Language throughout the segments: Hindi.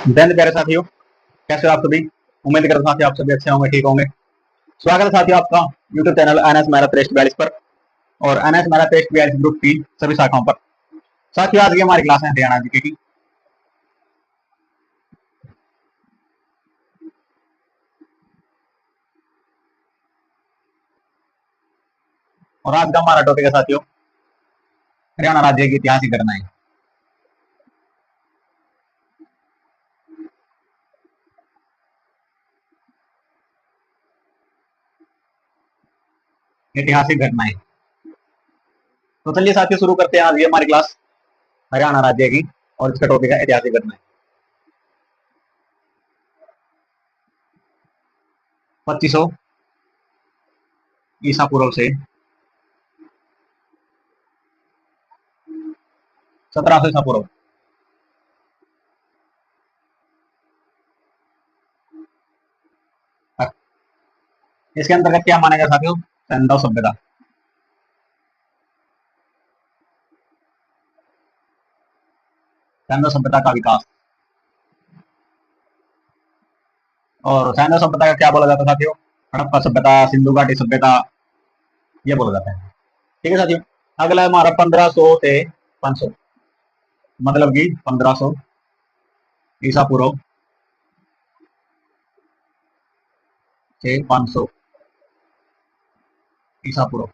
दिन प्यारे साथियों, कैसे हो आप सभी। उम्मीद करता हूं साथियों आप सभी अच्छे होंगे, ठीक होंगे। स्वागत है साथियों आपका यूट्यूब चैनल एनएस मैरा 4342 पर और एनएस मैरा 4342 ग्रुप की सभी शाखाओं पर। साथियों आज की हमारी क्लास है हरियाणा जीके की। और आज का हमारा टॉपिक है साथियों हरियाणा राज्य की इतिहास की घटनाएं। ऐतिहासिक घटनाएं। तो चलिए साथियों शुरू करते हैं आज की हमारी क्लास हरियाणा राज्य की और इसका टॉपिक है ऐतिहासिक घटनाएं। 2500 ईसा पूर्व से 1700 ईसा पूर्व। इसके अंतर्गत क्या मानेगा साथियों, सैंधव सभ्यता। सैंधव सभ्यता का विकास। और सैन्य सभ्यता का क्या बोला जाता है साथियों, हड़प्पा सभ्यता, सिंधु घाटी सभ्यता, ये बोला जाता है। ठीक है साथियों। अगला हमारा 1500 से 500, मतलब कि 1500 ईसा पूर्व से 500 ईसा पूर्व।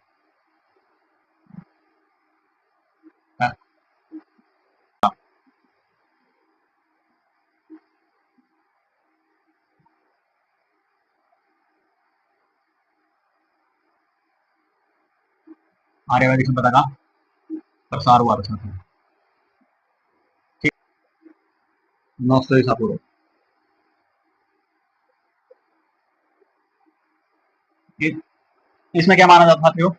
आर्यवैदिक सभ्यता का प्रसार हुआ था। ठीक, 900 ईसा पूर्व। इसमें क्या माना जाता था साथियों,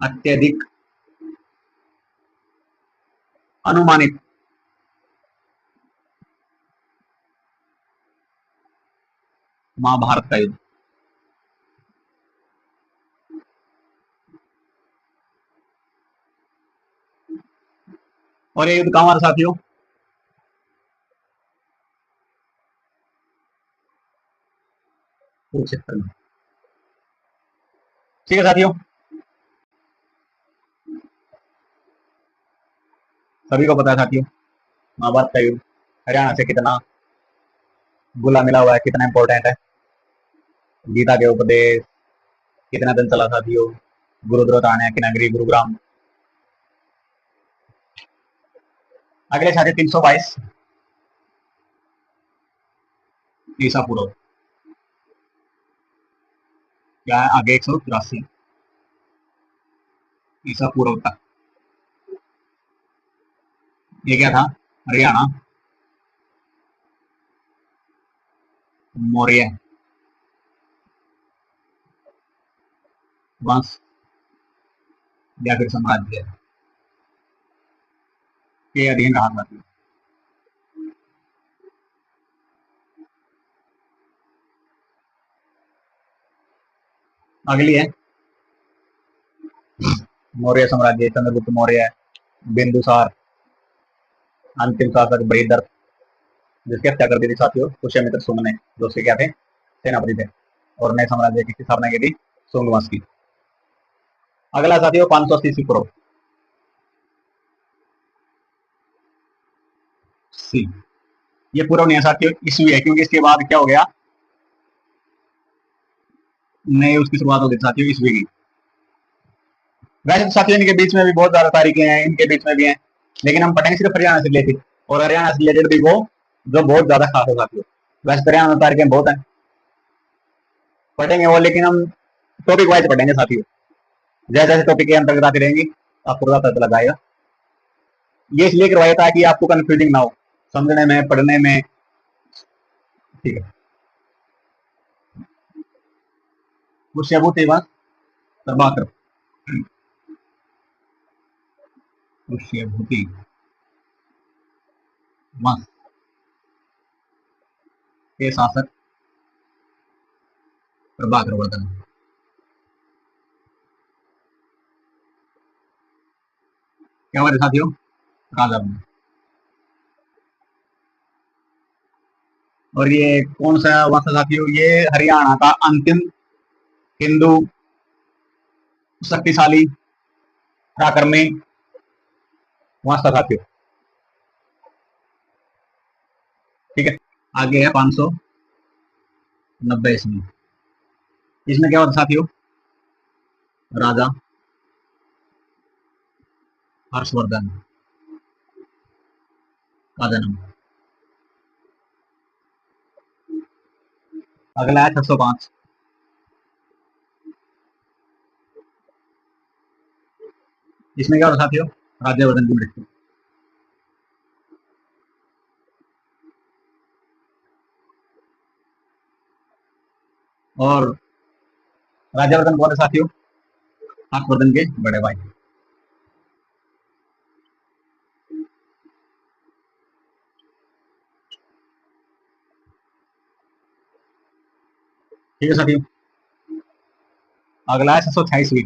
अत्यधिक अनुमानित महाभारत का युद्ध। और ये युद्ध कहां हुआ था साथियों, कुरुक्षेत्र में। ठीक है साथियों, सभी को पता है साथियों महाभारत का युद्ध हरियाणा से कितना गुला मिला हुआ है, कितना इंपॉर्टेंट है। गीता के उपदेश कितना दिन चला साथियों, गुरुद्रोह थाने की नगरी गुरुग्राम। अगले साथी 322 ईसा पूर्व। क्या है आगे, 183 ईसा पूर्व तक। ये क्या था, हरियाणा मौर्य वंश या फिर साम्राज्य के अधीन रहा था। अगली है मौर्य साम्राज्य, चंद्रगुप्त मौर्य, बिंदुसार, अंतिम शासक बृहदर्थ, जिसकी हत्या कर दी थी साथियों पुष्यमित्र सुंग ने, जो उसके क्या थे, सेनापति थे। और नए साम्राज्य की स्थापना की थी सुंग वंश की। अगला साथियों 580 ईसा पूर्व। सी, ये पूर्व नहीं है साथियों, ईस्वी है, क्योंकि इसके बाद क्या हो गया, नए उसकी शुरुआत हो गई साथियों ईस्वी की। वैसे तो साथियों इनके बीच में भी बहुत ज्यादा तारीखें हैं, इनके बीच में भी हैं, लेकिन हम पढ़ेंगे सिर्फ हरियाणा से रिलेटेड, और हरियाणा से रिलेटेड भी वो जो बहुत ज्यादा खास है साथियों। वैसे तो हरियाणा में तारीखें बहुत हैं, पढ़ेंगे वो, लेकिन हम टॉपिक वाइज पढ़ेंगे साथियों। जैसे जैसे टॉपिक के अंतर्गत आती रहेंगी आपको पता चला जाएगा। ये इसलिए करवाया ताकि आपको कंफ्यूजिंग ना हो समझने में, पढ़ने में। ठीक है, पुष्यभूति व प्रभाकर। पुष्यभूति वंश के शासक प्रभाकर वर्धन। क्या हमारे साथियों, राजा बने। और ये कौन सा वंश था साथियों? ये हरियाणा का अंतिम हिंदू शक्तिशाली पराक्रमी वंश था साथियों। ठीक है, आगे है 590 ईस्वी। इसमें क्या होता साथियों? राजा हर्षवर्धन का जन्म। अगला है 605। इसमें क्या होता साथियों? राज्यवर्धन की मृत्यु। और राज्यवर्धन कौन है साथियों? हर्षवर्धन के बड़े भाई। ठीक है साथियों, अगला है 628वीं।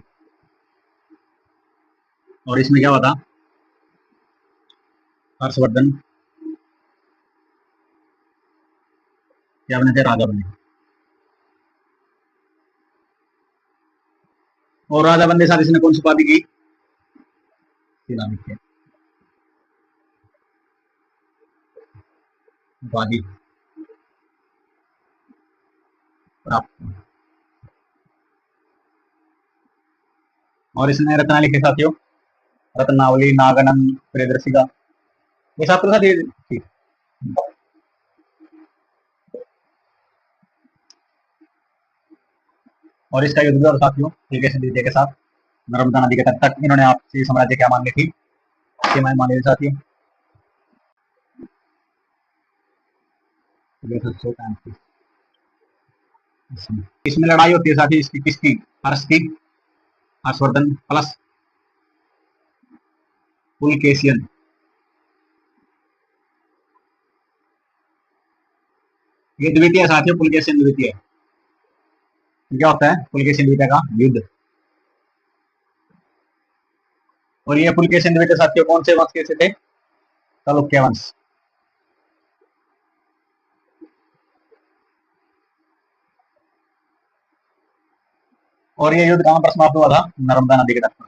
और इसमें क्या होता? हर्षवर्धन क्या बने थे? राजा बने। और राजा बनने के साथ इसने कौन सी उपाधि की? शिलान्यास उपाधि प्राप्त। और इसने रचना लिखी साथियों, रत्नावली, नागनंद, प्रियदर्शिका। ये सब तो साथी ठीक। और इसका युद्ध और साथियों पुलकेशिन द्वितीय के साथ नर्मदा नदी के तट तक इन्होंने आपसी साम्राज्य क्या मान ली थी? सीमाएं मान ली थी साथियों। इसमें लड़ाई होती है साथी इसकी किसकी? हर्ष की, हर्षवर्धन प्लस पुलकेशियन। ये द्वितीय साथियों, पुलकेशिन द्वितीय। क्या होता है पुलकेशिन द्वितीय का युद्ध? और ये पुलकेशिन द्वितीय साथियों कौन से वंश के से थे? चालुक्य वंश। और ये युद्ध कहां पर समाप्त हुआ था? नर्मदा नदी के तट पर।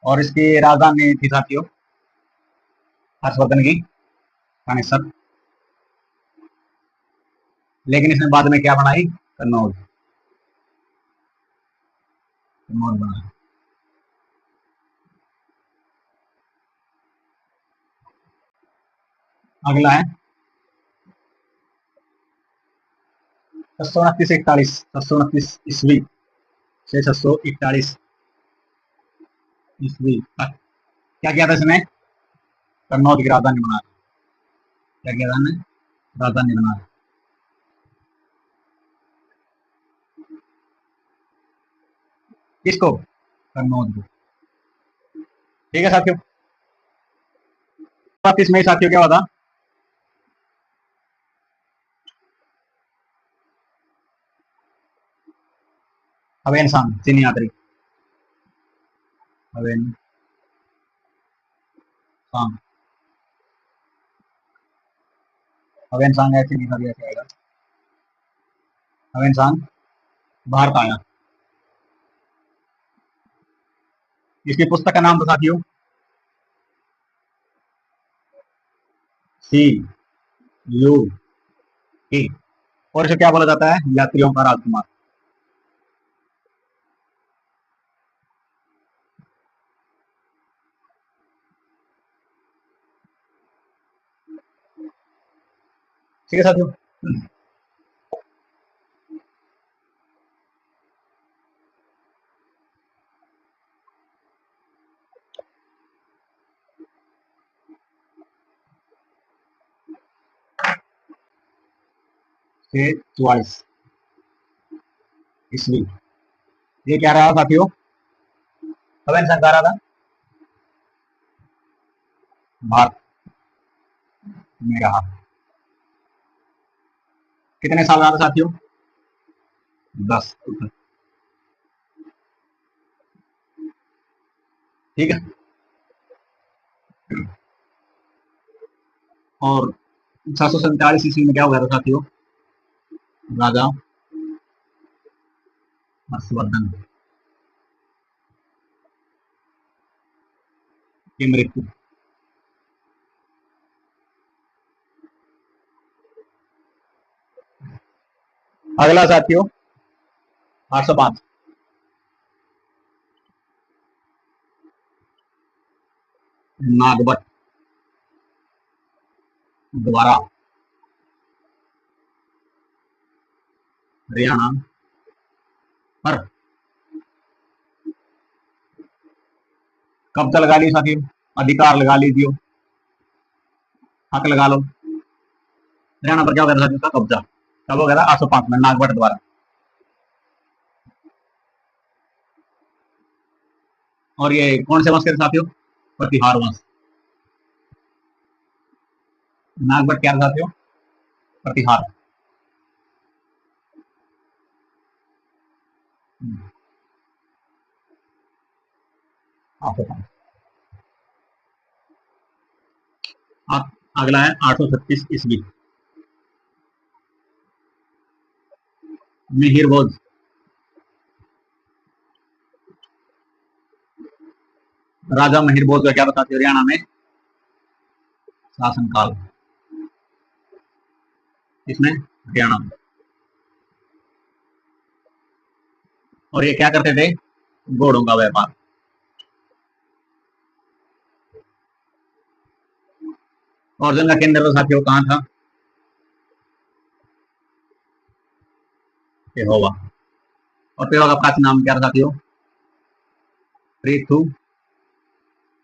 और इसकी राजधानी थी साथियों हर्षवर्धन की कानेसर। लेकिन इसने बाद में क्या बनाई? कन्नौज। कन्नौज बनाया। अगला है 629 से 629 ईस्वी से 641 ईस्वी तक क्या किया था इसने? कन्नौज की राजधानी बनाया। क्या किया था इसने? राजधानी बनाया। किसको? कन्नौज को। ठीक है साथियों, 32 में साथियों क्या हुआ था? हवेन सांग चीनी यात्री। हवेन सांग। हवेन सांग है चीनी यात्री ऐसे आएगा। हवेन सांग भारत आया। इसकी पुस्तक का नाम तो साथियों सी यू की। और इसे क्या बोला जाता है? यात्रियों का राजकुमार। ठीक है साथियों, से 44 ईस्वी। ये क्या रहा साथियों? हवेन सांग कह रहा था भारत में रहा। कितने साल रहा था साथियों? 10। ठीक है, और 747 ईस्वी में क्या हुआ था साथियों, राजा हर्षवर्धन की मृत्यु। अगला साथियों 805 नागभट्ट द्वारा हरियाणा पर कब्जा लगा ली साथियों, अधिकार लगा लीजिए, हक लगा लो। हरियाणा पर क्या हो गया था साथियों, उसका कब्जा कब हो गया था, 805 में नागभट्ट द्वारा। और ये कौन से वंश के साथियों, प्रतिहार वंश। नागभट्ट क्या साथियों, प्रतिहार। 805। अगला है 836 ईस्वी, मिहिर भोज। राजा मिहिर भोज का क्या बताते हरियाणा में शासनकाल, इसमें हरियाणा में। और ये क्या करते थे, घोड़ों का व्यापार। और जंग का केंद्र तो साथियों कहाँ था, पेहोवा। और पेहोवा का प्राचीन नाम क्या था साथियों, पृथु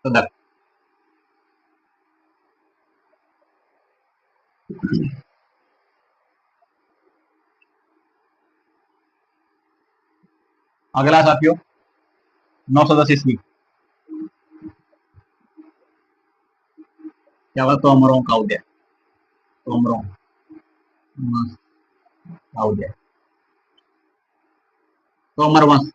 सदक। अगला साथियों 910 ईस्वी, क्या हुआ, तोमरों का उदय। तोमरों का उदय, तोमर वंश।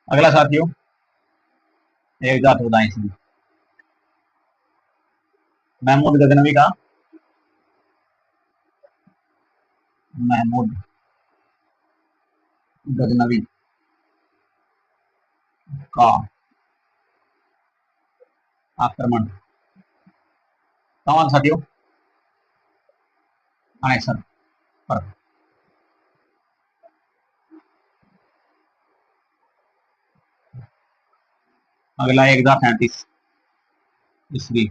अगला साथियों एक जात बताएं इसमें, महमूद गजनवी का, महमूद गजनवी का आक्रमण कौन साथियों, थानेसर पर। अगला 1037 ईस्वी,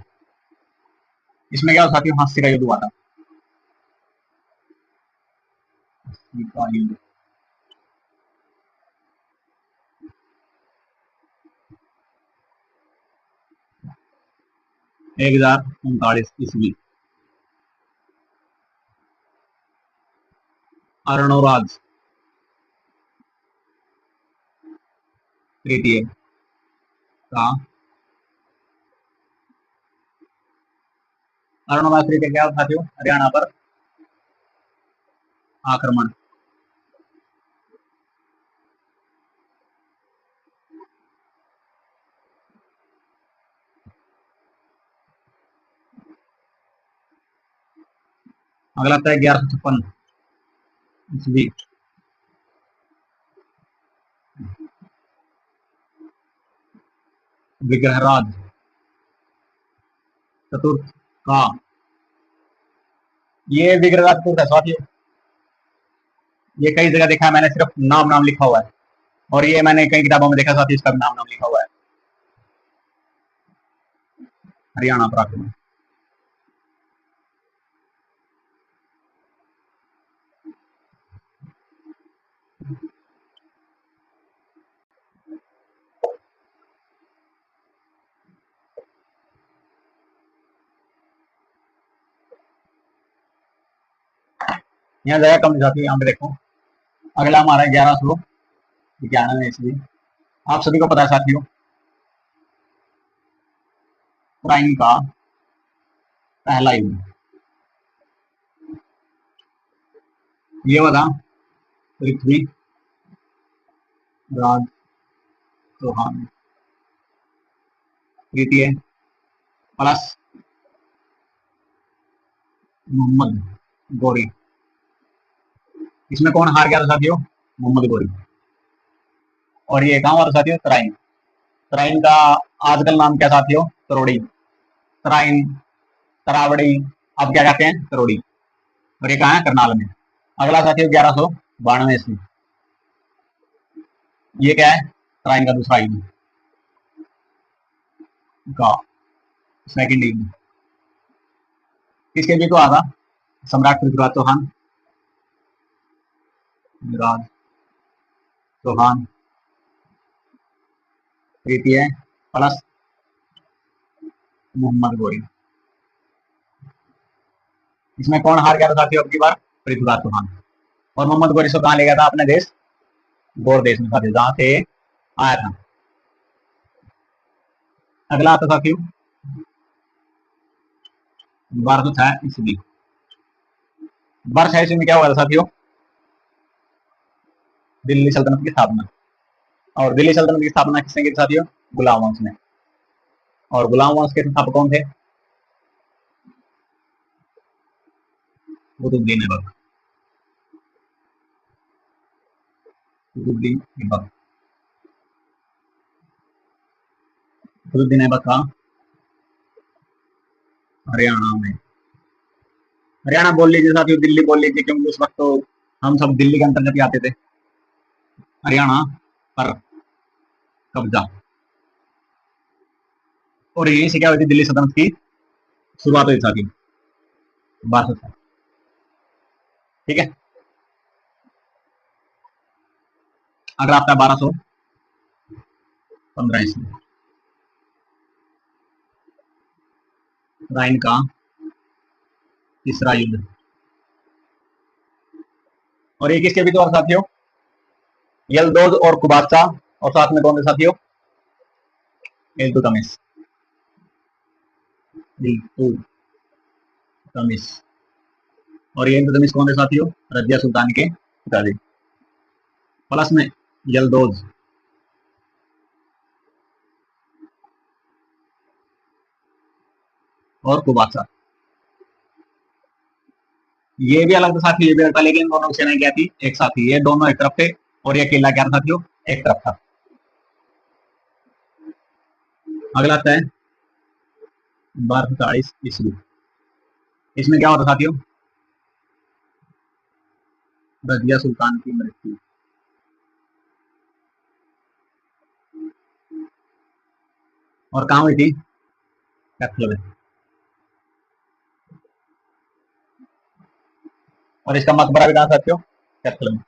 इसमें क्या साथियों, हास्य का युद्ध हुआ था। युद्ध 1039 ईस्वी, अरणोराज तृतीय का, अरणोराज तृतीय क्या साथियों, हरियाणा पर आक्रमण। अगला था 1156 ईस्वी, विग्रहराज चतुर्थ का। ये विग्रहराज चतुर्थ है साथियों, ये कई जगह देखा है मैंने, सिर्फ नाम नाम लिखा हुआ है। और ये मैंने कई किताबों में देखा साथियों, इसका नाम नाम लिखा हुआ है, हरियाणा पर आक्रमण। यहाँ जगह कम जाती है, यहाँ पे देखो। अगला हमारा 1191 ईस्वी, आप सभी को पता है साथियों, प्राइन का पहला युद्ध ये बता, पृथ्वी राज चौहान तृतीय प्लस मोहम्मद गौरी। इसमें कौन हार गया था साथियों? मोहम्मद गौरी। और ये कहाँ हुआ था साथियों? तराइन। तराइन का आजकल नाम क्या साथियों? तरोड़ी। तराइन, तरावड़ी, अब क्या कहते हैं? तरोड़ी। और ये कहाँ है? करनाल में। अगला साथियों 1192 ईस्वी। ये क्या है? तराइन का दूसरा युद्ध का सेकंड युद्ध। किसके बीच हुआ था? सम्राट पृथ्वीराज चौहान, राज चौहान तृतीय प्लस मोहम्मद गौरी। इसमें कौन हार गया था साथियों? अब की बार पृथ्वीराज चौहान। और मोहम्मद गौरी को कहाँ ले गया था? अपने देश गौर देश में साथियों, जहां से आया था। अगला आता साथियों 1206 ईस्वी। 1206 ईस्वी में क्या हुआ था साथियों? दिल्ली सल्तनत की स्थापना। और दिल्ली सल्तनत की स्थापना किसने की थी साथियों? गुलाम वंश ने। और गुलाम वंश के संस्थापक कौन थे? कुतुबुद्दीन ऐबक। कुतुबुद्दीन ऐबक। कुतुबुद्दीन ऐबक का हरियाणा में, हरियाणा बोल लीजिए साथियों, दिल्ली बोल लीजिए, क्योंकि उस वक्त तो हम सब दिल्ली के अंतर्गत ही आते थे। हरियाणा पर कब्जा। और यहीं से क्या हुई थी? दिल्ली सल्तनत की शुरुआत हुई साथियों 1200। ठीक है। अगला आपका 1215 ईस्वी, राइन का तीसरा युद्ध। और ये किसके बीच हुआ साथियों? यलदोज और कुबाचा, और साथ में कौन थे साथियों? इल्तुतमिश। इल्तुतमिश। और ये इल्तुतमिश कौन थे साथियों? रजिया सुल्तान के पिताजी। प्लस में यलदोज और कुबाचा। ये भी अलग था साथी, ये भी अलग था, लेकिन दोनों सेनाएं क्या थी? एक साथ थी। ये दोनों एक तरफ थे और ये अकेला क्या था साथियों? एक तरफ था। अगला आता है 1240 ईस्वी। इसमें क्या होता साथियों? रजिया सुल्तान की मृत्यु। और कहां हुई थी? कैथल में। और इसका मकबरा भी कहा साथियों? कैथल में।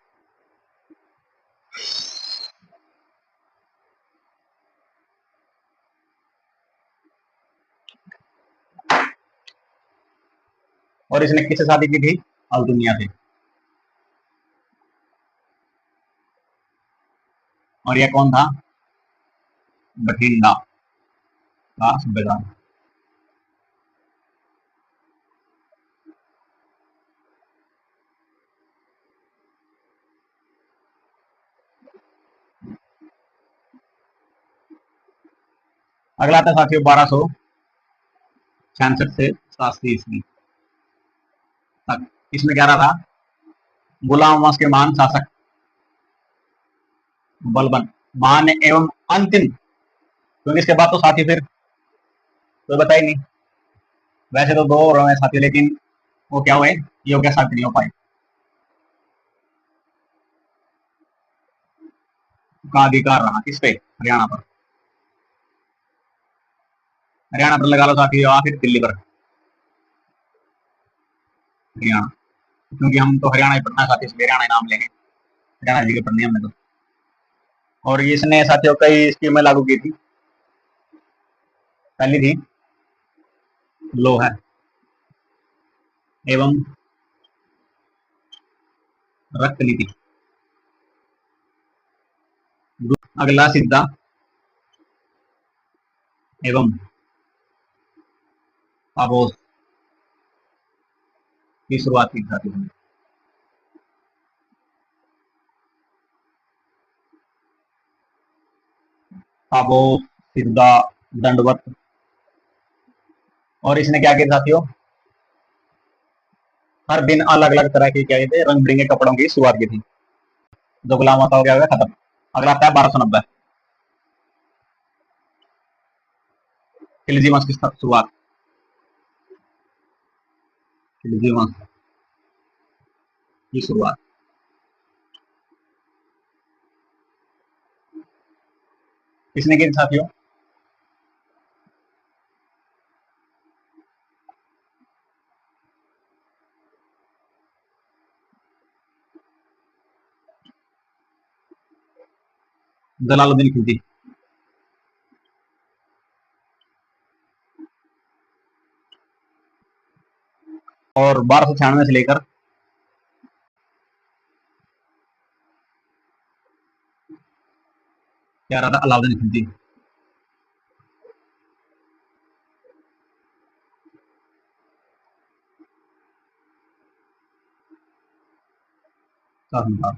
और इसने किससे शादी की थी? अल्तुनिया से। और यह कौन था? बठिंडा का सूबेदार। अगला था साथियों 1266 से 87 ईस्वी तक। इसमें क्या रहा था? गुलाम वंश के महान शासक बलबन, महान एवं अंतिम, क्योंकि इसके बाद तो साथी फिर कोई बता ही नहीं। वैसे तो दो और हैं साथी, लेकिन वो क्या हुए? योग्य साथी नहीं हो पाए। का अधिकार रहा किस पे? हरियाणा पर। हरियाणा पर लगा लो साथी, या फिर दिल्ली पर। हरियाणा, क्योंकि हम तो हरियाणा ही पढ़ना साथी, इसलिए हरियाणा नाम लेंगे। हरियाणा जी के पढ़नी हमने तो। और इसने साथियों कई स्कीमें लागू की थी। पहली थी लोहा एवं रक्त नीति। अगला सिद्धा एवं आबोस की शुरुआत की साथियों ने। आबो, सिद्धा, दंडवत। और इसने क्या किया साथियों, हर दिन अलग अलग तरह के क्या कहते हैं रंग बिरंगे कपड़ों की शुरुआत की थी। जो गुलाम होता हो गया खत्म। अगला आता है 1290, खिलजी वंश की शुरुआत। खिलजी वंश की शुरुआत। किसने की साथियों, जलालुद्दीन खिलजी। और 1296 से लेकर क्या रहा था, अलाउद्दीन खिलजी। शासनकाल।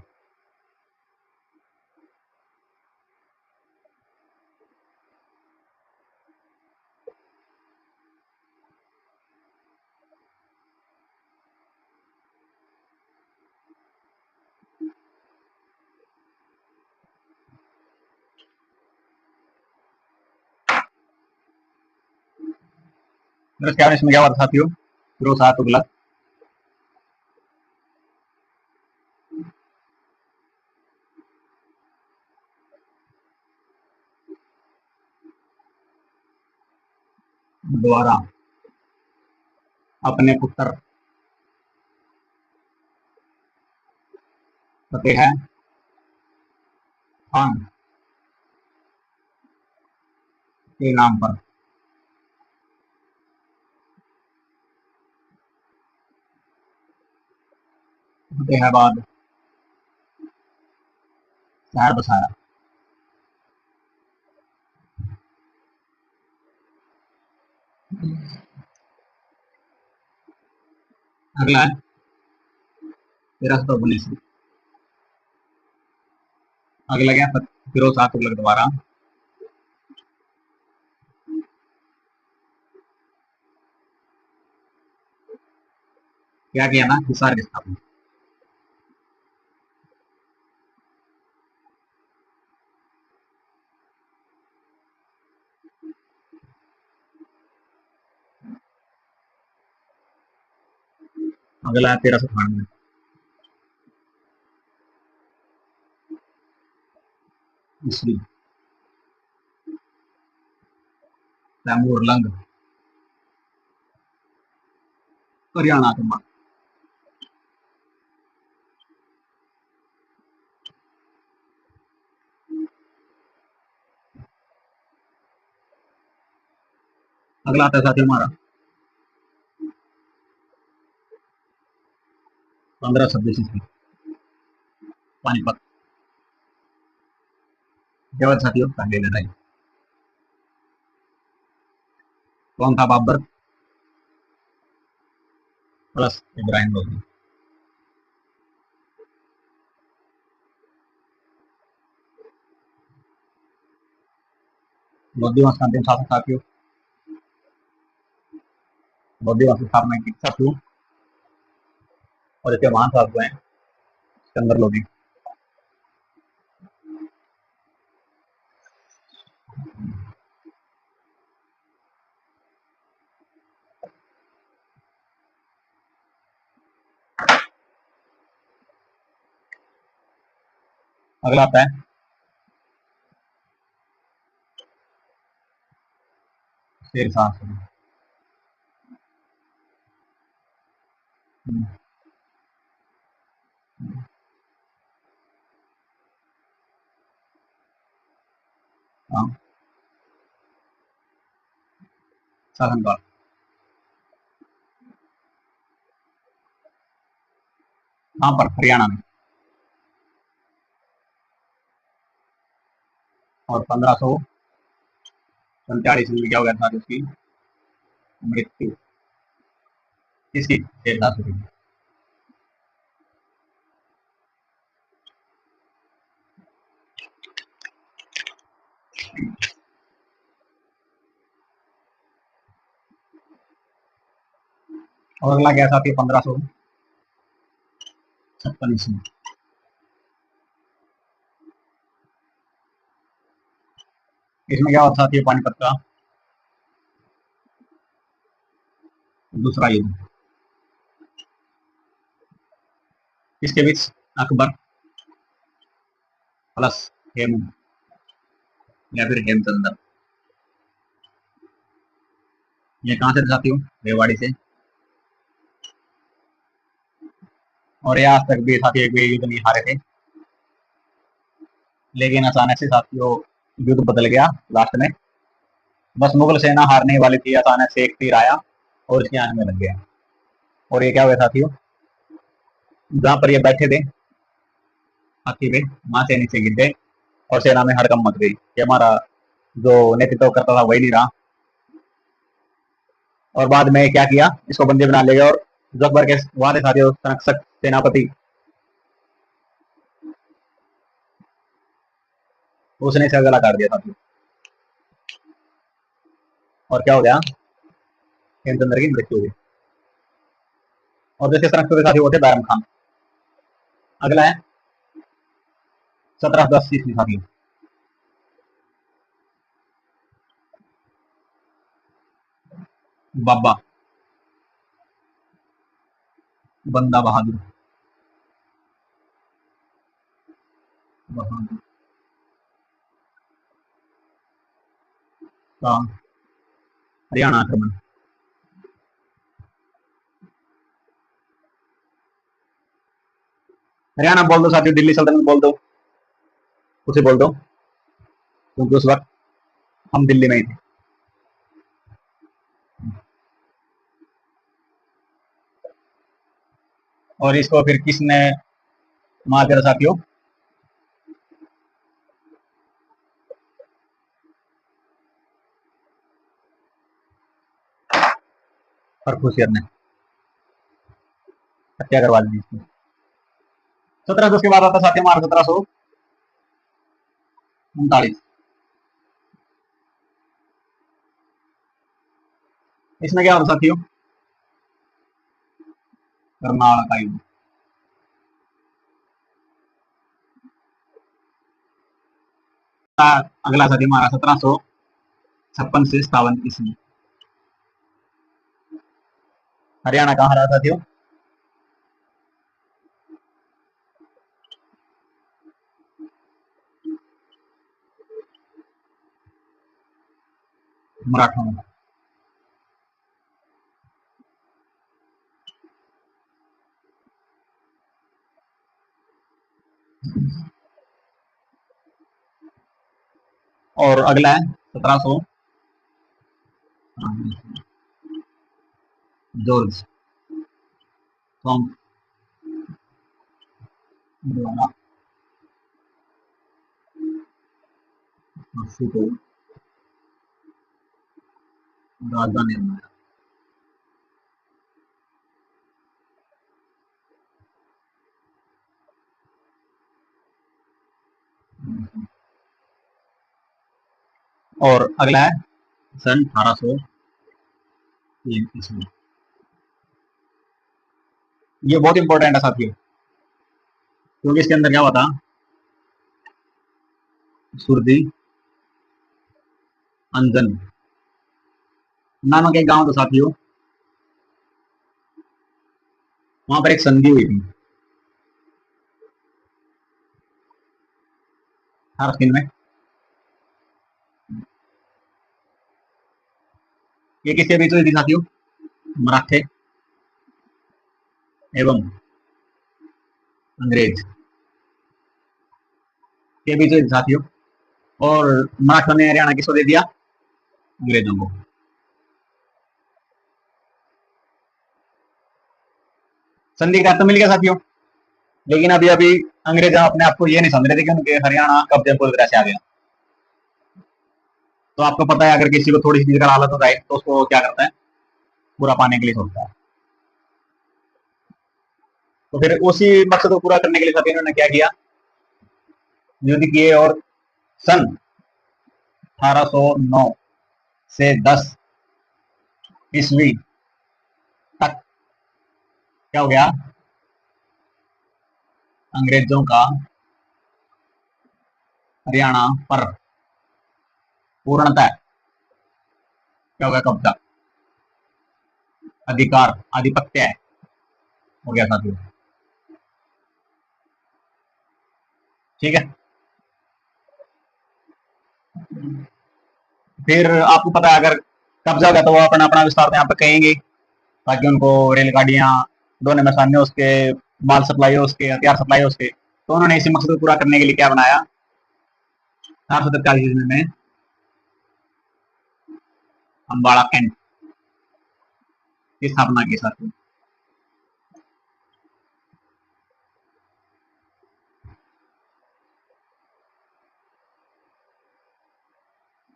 क्या इसमें क्या हुआ था साथियों, फिरोज शाह तुगलक। द्वारा अपने पुत्र फतेह खान के नाम पर फतेहाबाद शहर बसाया। अगला है 1319। अगला क्या, फिरोज शाह तुगलक द्वारा क्या किया ना, हिसार की स्थापना। अगला है 1398, ईस्वी, तैमूर लंग हरियाणा के मां। अगला आता है साथी हमारा 1526 ईस्वी, पानीपत। जवाब साथियों पहले लड़ाई। कौन था, बाबर प्लस इब्राहिम लोधी। लोधी वंश का अंतिम शासक साथियों, लोधी वंश की स्थापना की साथियों, और इसके महान शासक हैं सिकंदर लोधी। अगला आता है शेर शाह सूरी। हाँ, शासनकाल। कहाँ पर, हरियाणा में। और 1547 में क्या हो गया था उसकी मृत्यु, किसकी, शेर शाह सूरी की। और अगला क्या साथी 1556 ईस्वी। इसमें क्या होता साथी पानीपत का दूसरा युद्ध, किसके बीच? अकबर प्लस हेमू या फिर हेमचंद्र। ये कहां से साथियों? रेवाड़ी से। और ये आज तक भी साथी एक भी युद्ध नहीं हारे थे, लेकिन अचानक से साथियों युद्ध बदल गया लास्ट में। बस मुगल सेना हारने वाली थी, अचानक से एक तीर आया और इसकी आंख में लग गया। और ये क्या हुआ साथियों? जहां पर ये बैठे थे हाथी पे, वहां से नीचे गिर गए और सेना में हड़कंप मच गई कि हमारा जो नेतृत्व करता था वही नहीं रहा। और बाद में क्या किया, इसको बंदी बना ले गए। और जो अकबर के वहां थे साथियों संरक्षक सेनापति, उसने इसे गला काट दिया साथियों। और क्या हो गया? हेमचंद्र की मृत्यु हुई। और जिसके संरक्षक साथी वो थे बैरम खान। अगला है 1710 ईस्वी साथियों। बाबा बंदा बहादुर बहादुर का हरियाणा आक्रमण। हरियाणा बोल दो साथियों, दिल्ली सल्तनत बोल दो, उसे बोल दो, क्योंकि उस वक्त हम दिल्ली में ही थे। और इसको फिर किसने मार दिया साथियों? फर्रुखियत ने हत्या करवा दी इसकी। 1710 के बाद आता साथियों हमारा 1739। इसमें क्या होता साथियों? करनाल का युद्ध। अगला साथी हमारा 1756 से 57 ईस्वी। हरियाणा कहाँ रहा साथियों? मराठों में। और अगला है 1700 जॉर्ज टॉम द्वारा झांसी को राजधानी बनाया। और अगला है सन 1803 ईस्वी। ये बहुत इंपॉर्टेंट है साथियों, क्योंकि इसके अंदर क्या हुआ था? सुरदी अंजन नामक एक गांव था साथियों, वहां पर एक संधि हुई थी 1803 में। ये किसके बीच हुई थी साथियों? मराठे एवं अंग्रेज के बीच हुई थी साथियों। और मराठों ने हरियाणा किसको दे दिया? अंग्रेजों को। संधि का तो मिल गया साथियों, लेकिन अभी अभी अंग्रेज अपने आप को ये नहीं समझ रहे थे कि उनके हरियाणा कब्जे पूरी तरह से आ गया। तो आपको पता है अगर किसी को थोड़ी सी चीज का हालत हो जाए तो उसको क्या करता है? पूरा पाने के लिए सोचता है। तो फिर उसी मकसद को पूरा करने के लिए साथियों इन्होंने क्या किया? युद्ध किए। और सन 1809 से 10 ईस्वी तक क्या हो गया, अंग्रेजों का हरियाणा पर पूर्णतः क्या हो गया, कब्जा, अधिकार, आधिपत्य हो गया साथियों। ठीक है, फिर आपको पता है अगर कब्जा हो गया तो वो अपना अपना विस्तार तो यहाँ पे कहेंगे, ताकि उनको रेलगाड़ियां ढोने में आसानी हो, उसके माल सप्लाई हो, उसके हथियार सप्लाई हो उसके। तो उन्होंने इसी मकसद को पूरा करने के लिए क्या बनाया, 1843 में अम्बाड़ा कैंट की स्थापना की साथियों।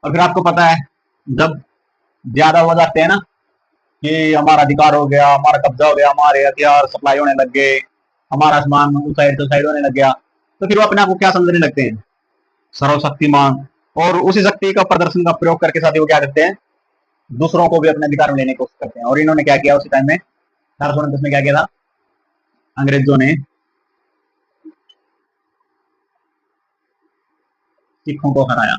और फिर आपको पता है जब ज्यादा हो जाते हैं ना कि हमारा अधिकार हो गया, हमारा कब्जा हो गया, हमारे हथियार सप्लाई होने लग गए, हमारा सामान उस साइड से साइड होने लग गया, तो फिर वो अपने आप को क्या समझने लगते हैं, सर्वशक्तिमान। और उसी शक्ति का प्रदर्शन का प्रयोग करके साथी वो क्या करते हैं, दूसरों को भी अपने अधिकार में लेने की कोशिश करते हैं। और इन्होंने क्या किया उसी टाइम में, 1829 में क्या किया था, अंग्रेजों ने सिखों को हराया।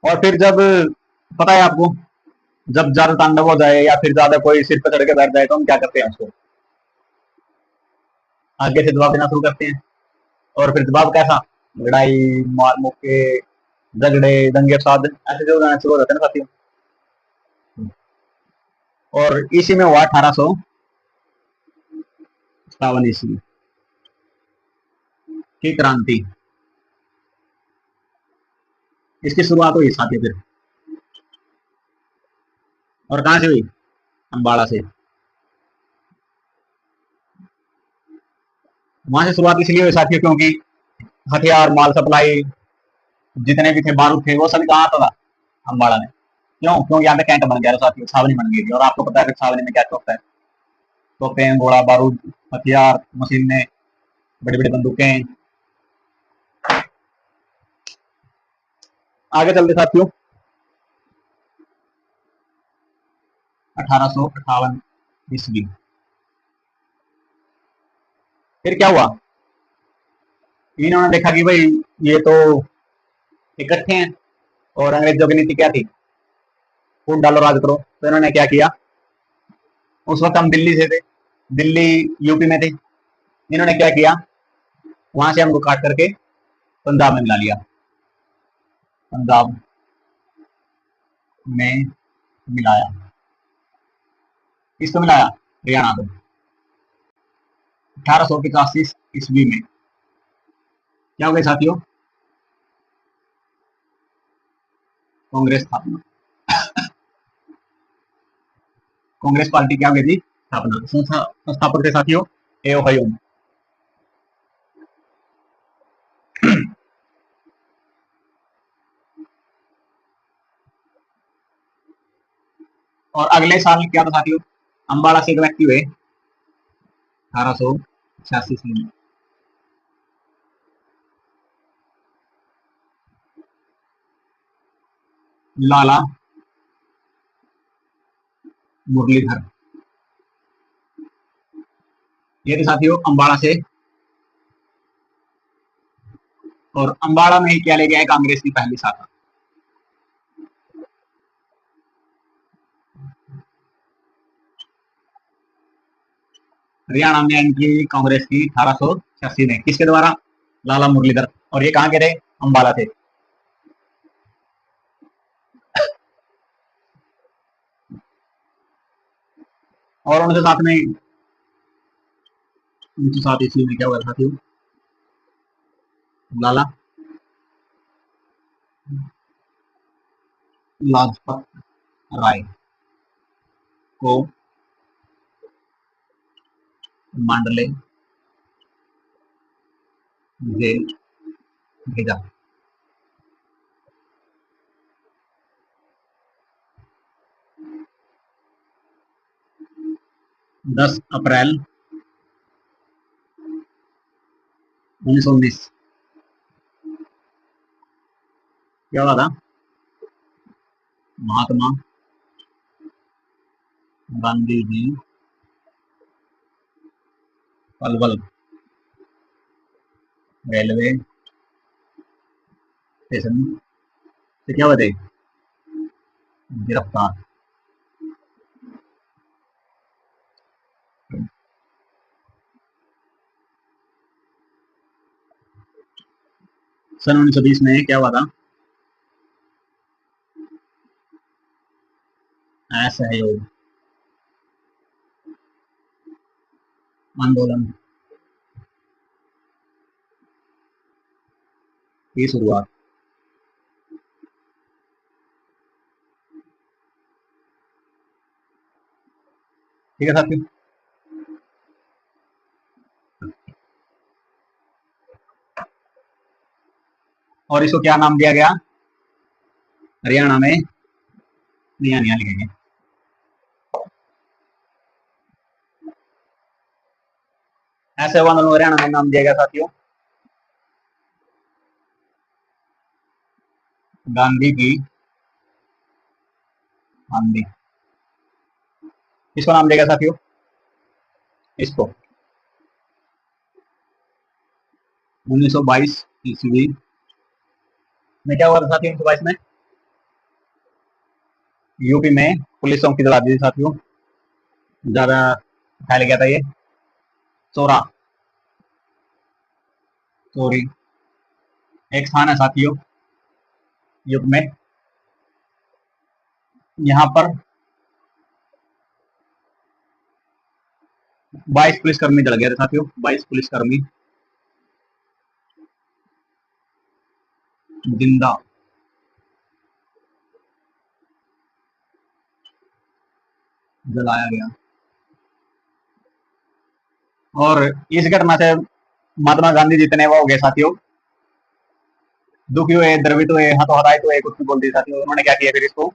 और फिर जब, पता है आपको, जब ज्यादा तांडव हो जाए या फिर ज्यादा कोई सिर पर चढ़ के बैठ जाए तो हम क्या करते हैं, उसको आगे से जवाब देना शुरू करते हैं। और फिर जवाब कैसा, लड़ाई, मार मुक्के, झगड़े, दंगे फसाद, ऐसे जो गाने शुरू हो जाते हैं ना साथियों। और इसी में हुआ 1857 ईस्वी की क्रांति, इसकी शुरुआत हुई साथियों फिर। और कहां से हुई, अम्बाड़ा से। वहां से शुरुआत इसलिए हुई साथियों क्योंकि हथियार, माल सप्लाई, जितने भी थे, बारूद थे, वो सभी कहाँ आता था, अम्बाड़ा में। क्यों, क्योंकि यहाँ पे कैंट बन गया साथियों, छावनी बन गई थी। और आपको पता है कि छावनी में क्या होता है, तोपें, गोला बारूद, हथियार, मशीनें, बड़ी बड़ी बंदूकें। आगे चलते साथियों, 1858 ईस्वी, फिर क्या हुआ, इन्होंने देखा कि भाई ये तो इकट्ठे हैं, और अंग्रेजों की नीति क्या थी, फूट डालो राज करो। तो इन्होंने क्या किया, उस वक्त हम दिल्ली से थे, दिल्ली यूपी में थे, इन्होंने क्या किया, वहां से हमको काट करके पंजाब में मिला लिया, पंजाब में मिलाया। किसको मिलाया, हरियाणा को। 1885 ईस्वी में क्या हो गया साथियों, कांग्रेस स्थापना, कांग्रेस पार्टी क्या हो गई थी, स्थापना। संस्थापक थे साथियों ए ओ हयूम। और अगले साल क्या था साथियों, अम्बाड़ा से एक व्यक्ति हुए 1886 में, लाला मुरलीधर। ये थे साथियों अम्बाड़ा से। और अम्बाड़ा में ही क्या ले गया है, कांग्रेस की पहली शाखा। हरियाणा में एंट्री कांग्रेस की 1886 में, किसके द्वारा, लाला मुरलीधर। और ये कहाँ के थे, अम्बाला थे। और उनके साथ में, उनके साथ इसी में क्या हुआ साथियों, लाला लाजपत राय को मांडले जेल भेजा। 10 अप्रैल 1919, क्या हुआ था? महात्मा गांधी जी पलवल रेलवे स्टेशन से क्या हुए थे? गिरफ्तार। सन 1920 में क्या हुआ था? असहयोग आंदोलन की शुरुआत। ठीक है साथियों। और इसको क्या नाम दिया गया? हरियाणा में निया निया लिखेंगे। ऐसे आंदोलन हरियाणा में नाम दिया गया साथियों गांधी की आंधी। इसको नाम दिया गया साथियों इसको 1922 ईस्वी में। क्या हुआ था साथियों 1922 में? यूपी में पुलिस चौकी जला दी थी साथियों। ज्यादा फैल गया था ये चोरा चोरी। एक स्थान है साथियों यूपी में, यहाँ पर 22 पुलिसकर्मी जल गए थे साथियों। 22 पुलिसकर्मी जिंदा जलाया गया। और इस घटना से महात्मा गांधी जितने वो हो गए साथियों, दुखी हुए, द्रवित हुए, हतो हताए हुए, कुछ भी बोल दिए साथियों। उन्होंने क्या किया फिर इसको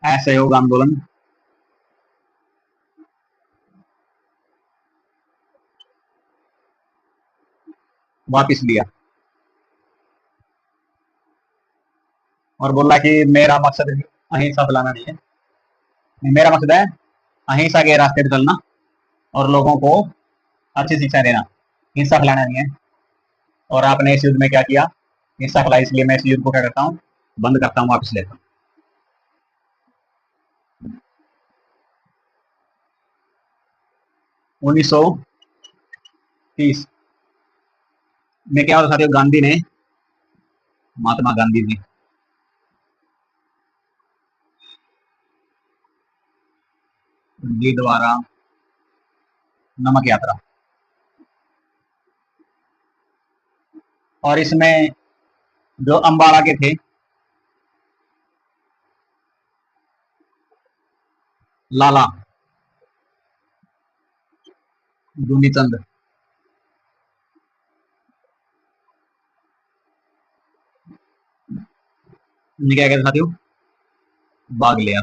असहयोग आंदोलन वापिस लिया और बोला कि मेरा मकसद अहिंसा फैलाना नहीं है, मेरा मकसद है अहिंसा के रास्ते पर चलना और लोगों को अच्छी शिक्षा देना, हिंसा फैलाना नहीं है। और आपने इस युद्ध में क्या किया? हिंसा फैलाई, इसलिए मैं इस युद्ध को क्या करता हूँ? बंद करता हूँ, वापस लेता हूँ। 1930 में क्या होता साथियों? गांधी ने, महात्मा गांधी जी जी द्वारा नमक यात्रा। और इसमें जो अम्बाड़ा के थे लाला दूनी चंद, ने क्या कहते साथियों? भाग लिया।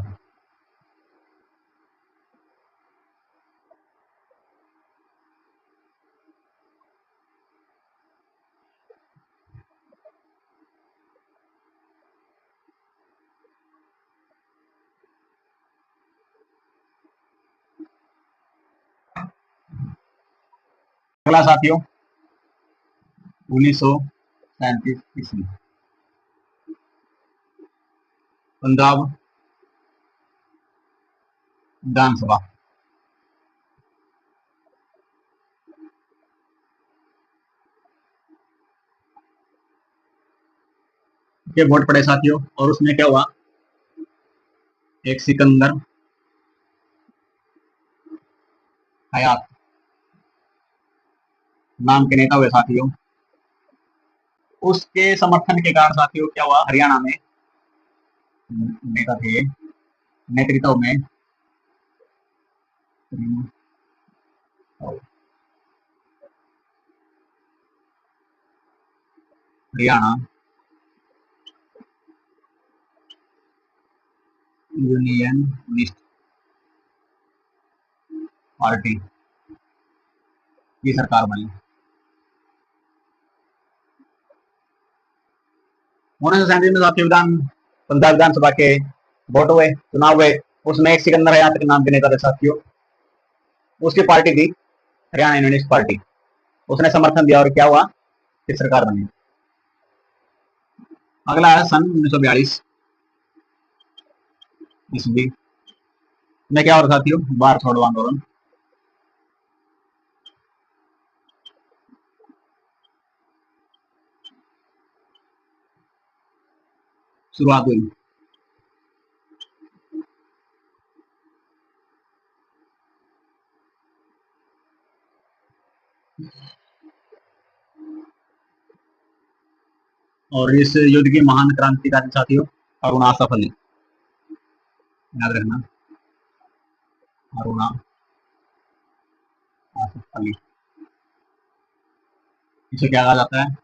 अगला साथियों 1937 ईस्वी पंजाब विधानसभा के वोट पड़े साथियों। और उसमें क्या हुआ? एक सिकंदर हयात नाम के नेता हुए साथियों। उसके समर्थन के कारण साथियों क्या हुआ? हरियाणा में नेता थे नेतृत्व में हरियाणा यूनियनिस्ट पार्टी की सरकार बनी। 1937 में साथियों पंजाब विधानसभा के वोट हुए, चुनाव हुए, उसमें एक सिकंदर हयात के नाम के नेता थे साथियों। उसकी पार्टी थी हरियाणा यूनियनिस्ट पार्टी। उसने समर्थन दिया और क्या हुआ कि सरकार बनी। अगला है सन 1942 ईस्वी में क्या हो रहा साथियों, भारत छोड़ो आंदोलन शुरुआत हुई। और इस युद्ध की महान क्रांतिकारी साथियों अरुणा आसफ अली, याद रखना, अरुणा आसफ अली। इसे क्या कहा जाता है,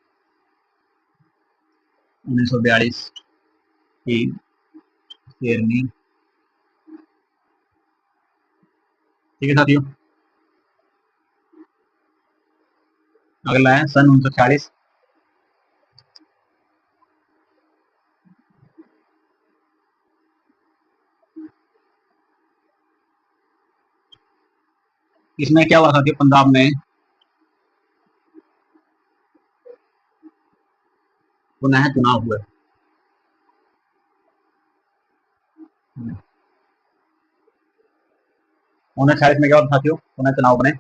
1942 की शेरनी। ठीक है साथियों। अगला है सन 1946 इसमें क्या हुआ साथियों, पंजाब में पुनः चुनाव हुए। 1946 में क्या हुआ साथियों, पुनः चुनाव बने।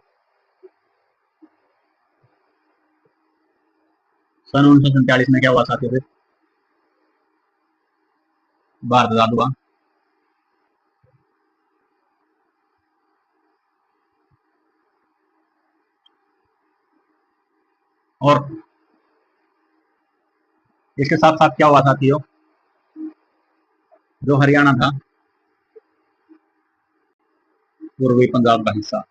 सन 1947 में क्या हुआ साथियों, फिर भारत आजाद हुआ। और इसके साथ साथ क्या हुआ साथियों, जो हरियाणा था पूर्वी पंजाब का हिस्सा,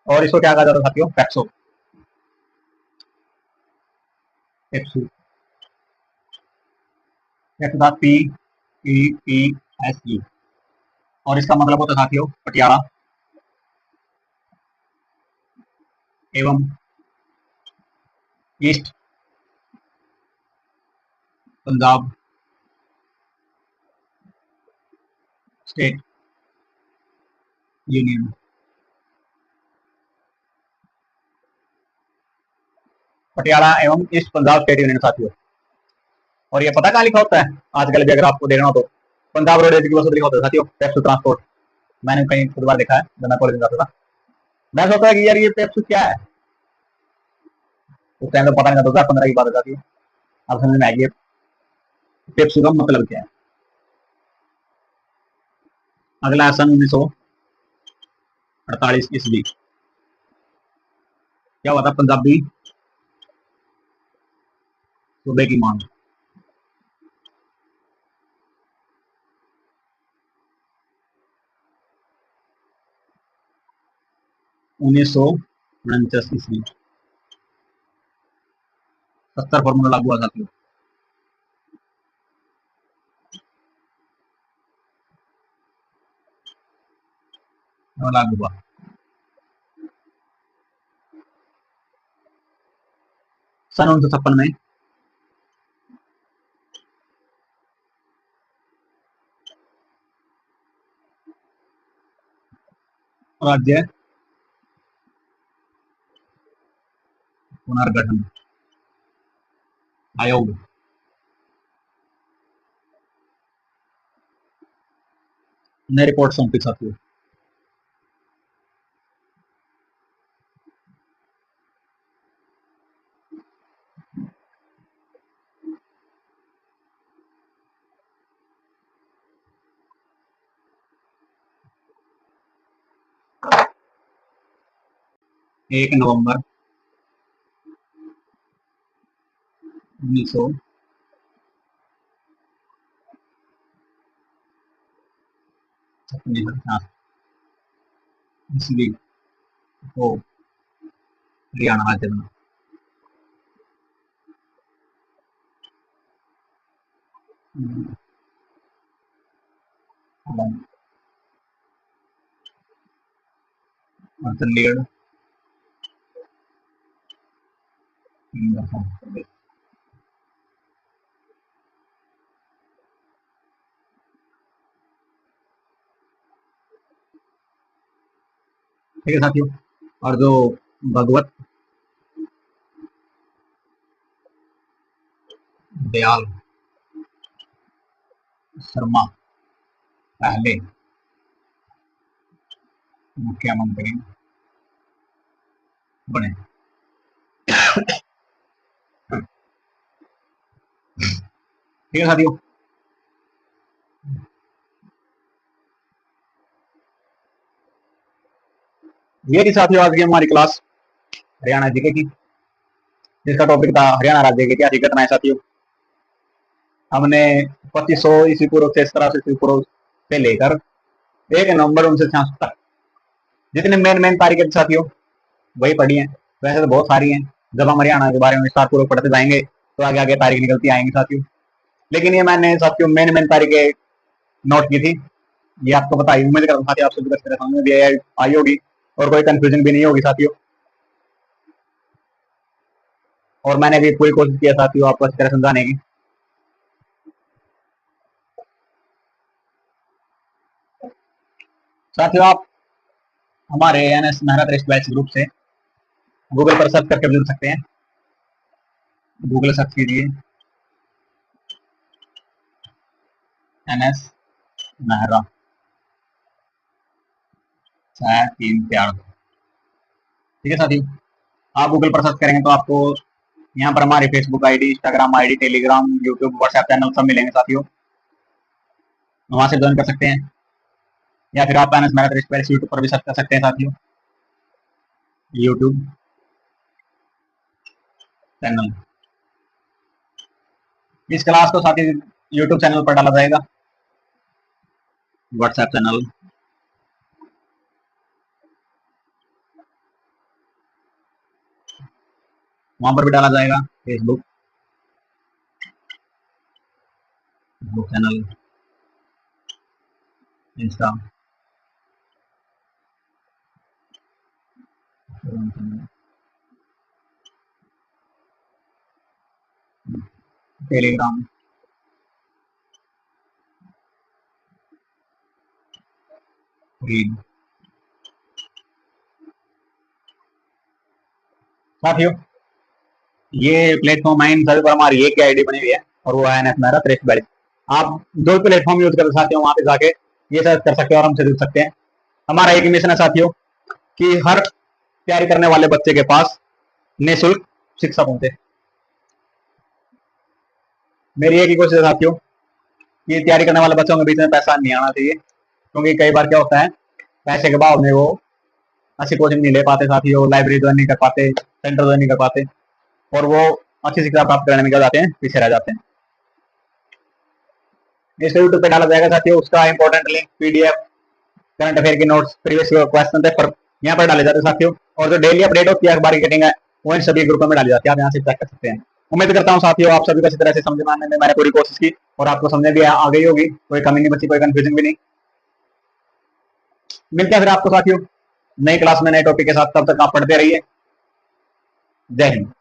और इसको क्या कहा जाता है साथियों, पैक्सो, PEPSU, P E P S U. और इसका मतलब होता है साथियों पटियाला एवं East Punjab state union. Patiala एवं ईस्ट पंजाब स्टेट यूनियन साथियों। और ये पता कहाँ लिखा होता है, आजकल भी अगर आपको देखना हो तो पंजाब रोड की बस लिखा होता है साथियों, पेप्सू ट्रांसपोर्ट। मैंने कहीं खुद बार देखा है जब मैं कॉलेज में जाता था। मैं सोचता कि यार ये पेप्सू क्या है, उस टाइम तो पता नहीं था, 2015 की बात है साथियों। अब समझ में आएगी पेप्सू का मतलब क्या है। अगला सन 1948 ईस्वी, क्या हुआ था, पंजाबी सूबे की मांग। 1949 ईस्वी 70 फॉर्मूला लागू हुआ साथियों, लागू हुआ। सन 1956 में राज्य पुनर्गठन आयोग ने रिपोर्ट सौंपी साथियों। एक नवंबर 1956 ईस्वी को हरियाणा राज्य में। चंडीगढ़। ठीक है साथियों। और जो भगवत दयाल शर्मा पहले मुख्यमंत्री बने। ठीक है साथियों। ये थी साथियों आज की हमारी क्लास हरियाणा जीके की, जिसका टॉपिक था हरियाणा राज्य की ऐतिहासिक घटनाएं। साथियों हमने 2500 ईस्वी पूर्व से 1700 ईस्वी पूर्व से लेकर 1 नवंबर 1966 तक जितने मेन मेन तारीखें साथियों वही पढ़ी हैं। वैसे तो बहुत सारी हैं, जब हम हरियाणा के बारे में विस्तार पूर्वक पढ़ते जाएंगे तो आगे आगे तारीख निकलती आएंगी साथियों। लेकिन ये मैंने साथियों मेन मेन तारीखें नोट की थी, ये आपको बताई। उम्मीद करता हूँ साथियों आप सभी को समझ में भी आई होगी और कोई कंफ्यूजन भी नहीं होगी साथियों। और मैंने भी पूरी कोशिश की है साथियों आपको अच्छी तरह समझाने की। साथियों आप हमारे एनएस मेहनत रेस्ट बैच ग्रुप से गूगल पर सर्च करके जुड़ सकते हैं। गूगल सर्च कीजिए एनएस मेहरा 6342। ठीक है साथियों, आप गूगल पर सर्च करेंगे तो आपको यहाँ पर हमारी Facebook ID, Instagram ID, Telegram, YouTube, WhatsApp channel सब मिलेंगे साथियों, वहां से ज्वाइन कर सकते हैं। या फिर आप एनएस मेहनत रेस्ट बैच यूट्यूब पर भी सर्च कर सकते हैं साथियों, यूट्यूब चैनल। इस क्लास को साथियों यूट्यूब चैनल पर डाला जाएगा, व्हाट्सएप चैनल, वहां पर भी डाला जाएगा, Facebook channel, Insta, Telegram, read. साथियों ये प्लेटफॉर्म है, इन सभी पर हमारी एक आईडी बनी हुई है और वो है एनएस मेहरा 6342। आप जो प्लेटफॉर्म यूज करते साथियों वहां पे जाके ये सर्च कर सकते हैं और हमसे जुड़ सकते हैं। हमारा एक मिशन है साथियों कि हर तैयारी करने वाले बच्चे के पास निःशुल्क शिक्षा पहुंचे। मेरी एक ही कोशिश है साथियों कि तैयारी करने वाले बच्चों के बीच में पैसा नहीं आना चाहिए, क्योंकि कई बार क्या होता है पैसे के भाव में वो अच्छी कोचिंग नहीं ले पाते साथियों, लाइब्रेरी ज्वाइन नहीं कर पाते, सेंटर ज्वाइन नहीं कर पाते और वो अच्छी शिक्षा प्राप्त करने में क्या जाते हैं, पीछे रह जाते हैं। इसको यूट्यूब पे डाला जाएगा साथियों, उसका important link, PDF, current affair की नोट्स, प्रीवियस क्वेश्चन थे यहाँ पर डाले जाते हैं साथियों। और जो डेली अपडेट होती है अखबार की कटिंग है वो इन सभी ग्रुपों में डाली जाती है, आप यहाँ से चेक कर सकते हैं। उम्मीद करता हूँ साथियों आप सभी को अच्छी तरह से समझ में आने में मैंने पूरी कोशिश की और आपको समझ भी आ गई होगी, कोई कमी नहीं बची, कोई कंफ्यूजन भी नहीं। मिलते हैं फिर आपको साथियों नई क्लास में नए टॉपिक के साथ, तब तक आप पढ़ते रहिए। जय हिंद।